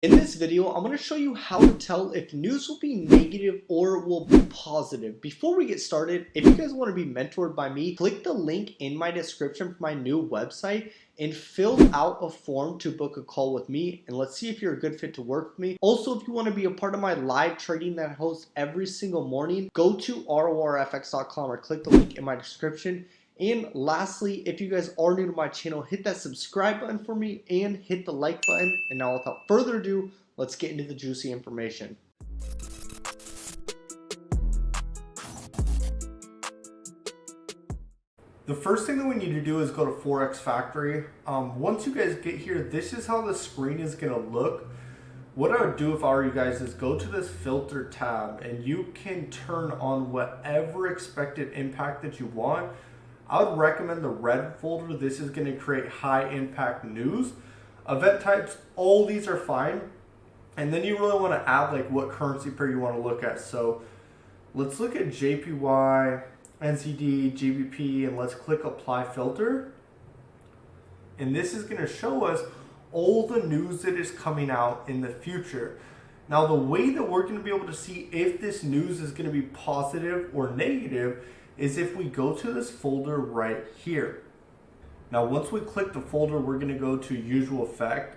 In this video, I'm going to show you how to tell if news will be negative or will be positive. Before we get started, if you guys want to be mentored by me, click the link in my description for my new website and fill out a form to book a call with me, and let's see if you're a good fit to work with me. Also, if you want to be a part of my live trading that I host every single morning, go to rorfx.com or click the link in my description. And lastly, if you guys are new to my channel, hit that subscribe button for me and hit the like button. And now without further ado, let's get into the juicy information. The first thing that we need to do is go to Forex Factory. Once you guys get here, this is how the screen is going to look. What I would do if I were you guys is go to this filter tab and you can turn on whatever expected impact that you want. I would recommend the red folder. This is going to create high impact news. Event types, all these are fine. And then you really want to add like what currency pair you want to look at. So let's look at JPY, NCD, GBP, and let's click apply filter. And this is going to show us all the news that is coming out in the future. Now the way that we're going to be able to see if this news is going to be positive or negative is if we go to this folder right here. Now once we click the folder, we're going to go to usual effect,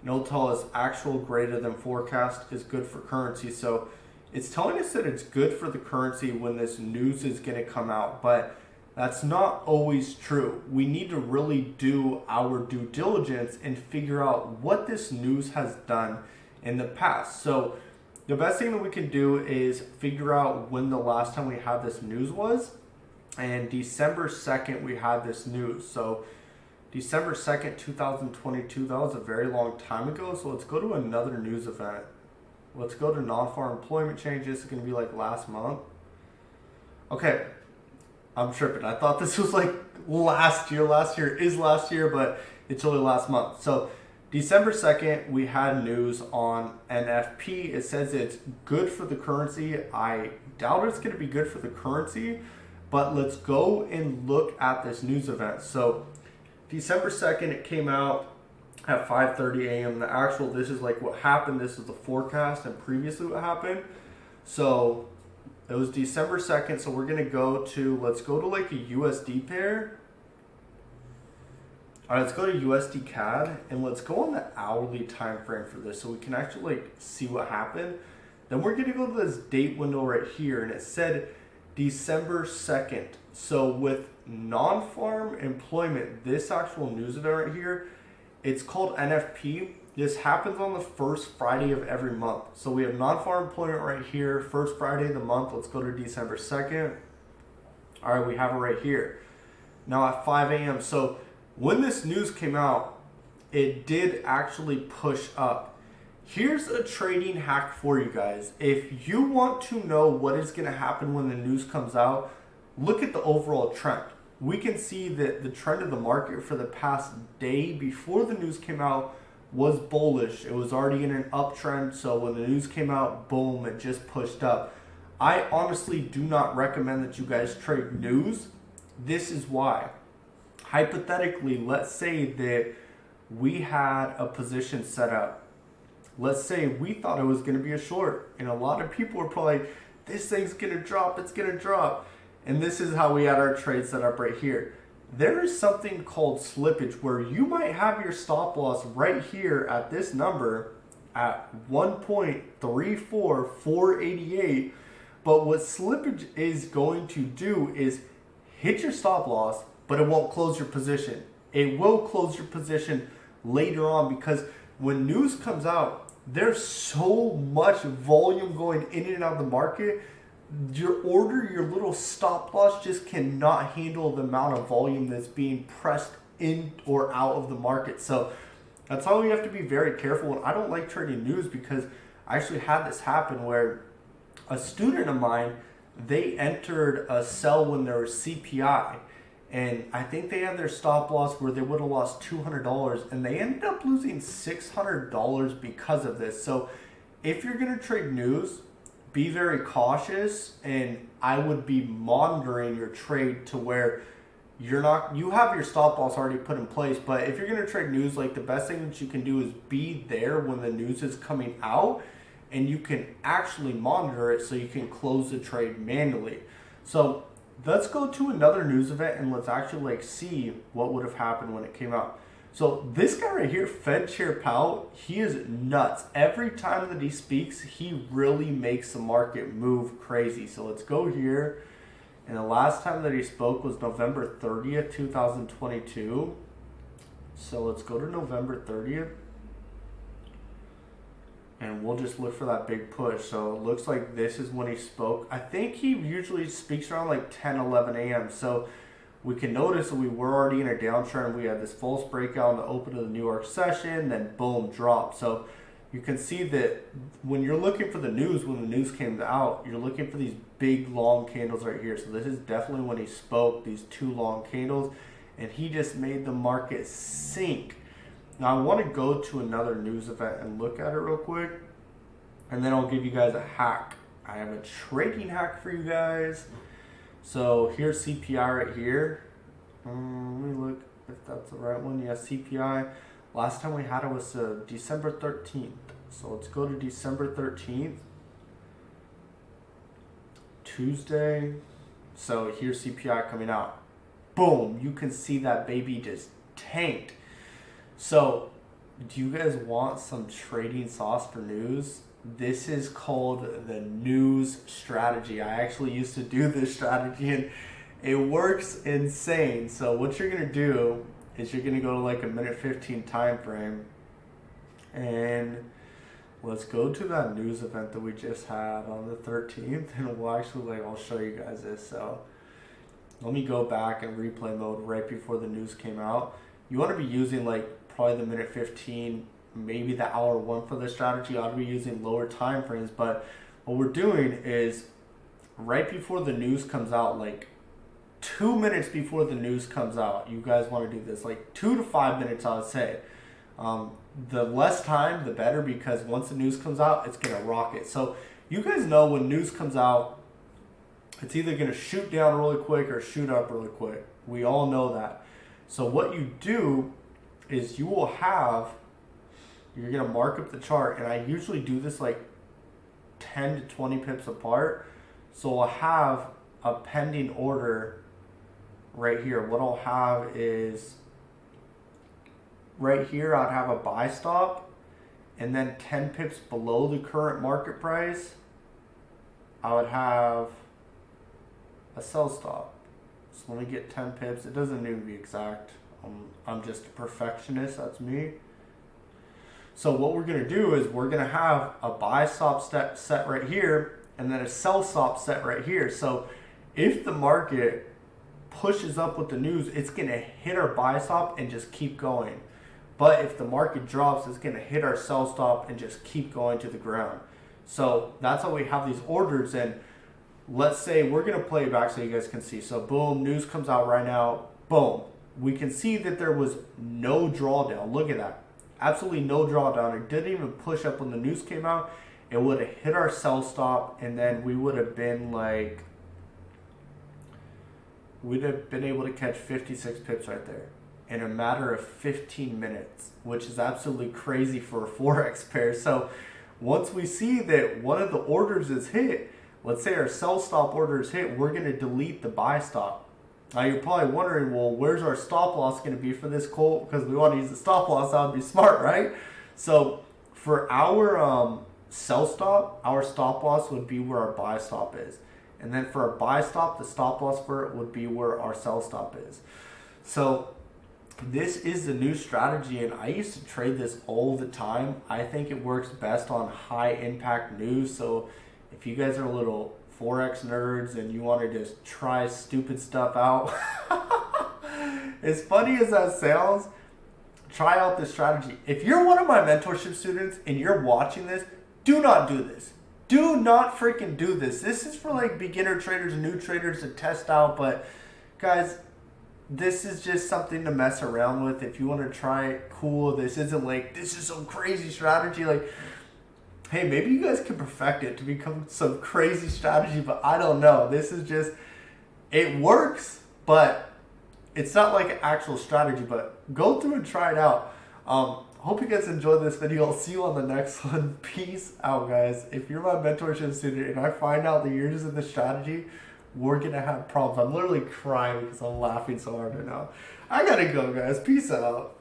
and it'll tell us actual greater than forecast is good for currency. So it's telling us that it's good for the currency when this news is going to come out, but that's not always true. We need to really do our due diligence and figure out what this news has done in the past. So the best thing that we can do is figure out when the last time we had this news was. And December 2nd, we had this news. So December 2nd, 2022, that was a very long time ago. So let's go to another news event. Let's go to non-farm employment changes. It's going to be like last month. Okay, I'm tripping. I thought this was like last year. Last year is last year, but it's only last month. So December 2nd, we had news on NFP. It says it's good for the currency. I doubt it's going to be good for the currency, but let's go and look at this news event. So December 2nd, it came out at 5:30 a.m. The actual, this is like what happened. This is the forecast and previously what happened. So it was December 2nd. So we're going to go to, let's go to like a USD pair. All right, let's go to USD CAD and let's go on the hourly time frame for this so we can actually like see what happened. Then we're going to go to this date window right here, and it said December 2nd. So with non-farm employment, this actual news event right here, it's called NFP. This happens on the first Friday of every month. So we have non-farm employment right here, first Friday of the month. Let's go to December 2nd. All right, we have it right here. Now at 5 a.m. So when this news came out, it did actually push up. Here's a trading hack for you guys. If you want to know what is going to happen when the news comes out, look at the overall trend. We can see that the trend of the market for the past day before the news came out was bullish. It was already in an uptrend. So when the news came out, boom, it just pushed up. I honestly do not recommend that you guys trade news. This is why. Hypothetically, let's say that we had a position set up. Let's say we thought it was going to be a short, and a lot of people were probably like, this thing's going to drop, it's going to drop. And this is how we had our trade set up right here. There is something called slippage where you might have your stop loss right here at this number at 1.34488. But what slippage is going to do is hit your stop loss, but it won't close your position. It will close your position later on because when news comes out, there's so much volume going in and out of the market. Your order, your little stop loss just cannot handle the amount of volume that's being pressed in or out of the market. So that's why we have to be very careful. And I don't like trading news because I actually had this happen where a student of mine, they entered a sell when there was CPI. And I think they had their stop loss where they would have lost $200, and they ended up losing $600 because of this. So if you're going to trade news, be very cautious, and I would be monitoring your trade to where you have your stop loss already put in place. But if you're going to trade news, like the best thing that you can do is be there when the news is coming out, and you can actually monitor it so you can close the trade manually. So let's go to another news event and let's actually like see what would have happened when it came out. So this guy right here, Fed Chair Powell, he is nuts. Every time that he speaks, he really makes the market move crazy. So let's go here. And the last time that he spoke was November 30th, 2022. So let's go to November 30th. And we'll just look for that big push. So it looks like this is when he spoke. I think he usually speaks around like 10, 11 a.m. So we can notice that we were already in a downtrend. We had this false breakout in the open of the New York session, then boom, drop. So you can see that when you're looking for the news, when the news came out, you're looking for these big long candles right here. So this is definitely when he spoke, these two long candles, and he just made the market sink. Now I want to go to another news event and look at it real quick, and then I'll give you guys a hack. I have a trading hack for you guys. So here's CPI right here. Let me look if that's the right one. Yeah, CPI. Last time we had it was December 13th. So let's go to December 13th. Tuesday. So here's CPI coming out. Boom. You can see that baby just tanked. So do you guys want some trading sauce for news? This is called the news strategy. I actually used to do this strategy and it works insane. So what you're going to do is you're going to go to like a minute 15 time frame, and let's go to that news event that we just had on the 13th, and we'll actually I'll show you guys this. So let me go back in replay mode right before the news came out. You want to be using like probably the minute 15, maybe the hour one for this strategy. I ought to be using lower time frames, but what we're doing is right before the news comes out, like 2 minutes before the news comes out, you guys want to do this, like 2 to 5 minutes, I would say. The less time, the better, because once the news comes out, it's going to rocket. So you guys know when news comes out, it's either going to shoot down really quick or shoot up really quick. We all know that. So what you do is you're going to mark up the chart, and I usually do this like 10 to 20 pips apart. So I'll have a pending order right here. What I'll have is right here, I'd have a buy stop, and then 10 pips below the current market price, I would have a sell stop. So let me get 10 pips. It doesn't need to be exact. I'm just a perfectionist. That's me. So what we're going to do is we're going to have a buy stop set right here, and then a sell stop set right here. So if the market pushes up with the news, it's going to hit our buy stop and just keep going. But if the market drops, it's going to hit our sell stop and just keep going to the ground. So that's how we have these orders. And let's say we're going to play it back so you guys can see. So boom, news comes out right now. Boom. We can see that there was no drawdown. Look at that. Absolutely no drawdown. It didn't even push up when the news came out. It would have hit our sell stop, and then we would have been like, we'd have been able to catch 56 pips right there in a matter of 15 minutes, which is absolutely crazy for a forex pair. So once we see that one of the orders is hit, let's say our sell stop order is hit, we're going to delete the buy stop. Now you're probably wondering, well, where's our stop loss going to be for this Colt? Because we want to use the stop loss. That would be smart, right? So for our sell stop, our stop loss would be where our buy stop is. And then for our buy stop, the stop loss for it would be where our sell stop is. So this is the new strategy, and I used to trade this all the time. I think it works best on high impact news. So if you guys are little forex nerds and you want to just try stupid stuff out, as funny as that sounds, try out this strategy. If you're one of my mentorship students and you're watching this, do not do this. Do not freaking do this. This is for like beginner traders and new traders to test out. But guys, this is just something to mess around with. If you want to try it, cool. This isn't like, this is some crazy strategy. Like, hey, maybe you guys can perfect it to become some crazy strategy, but I don't know. This is just, it works, but it's not like an actual strategy, but go through and try it out. Hope you guys enjoyed this video. I'll see you on the next one. Peace out, guys. If you're my mentorship student and I find out that you're using this strategy, we're gonna have problems. I'm literally crying because I'm laughing so hard right now. I gotta go, guys. Peace out.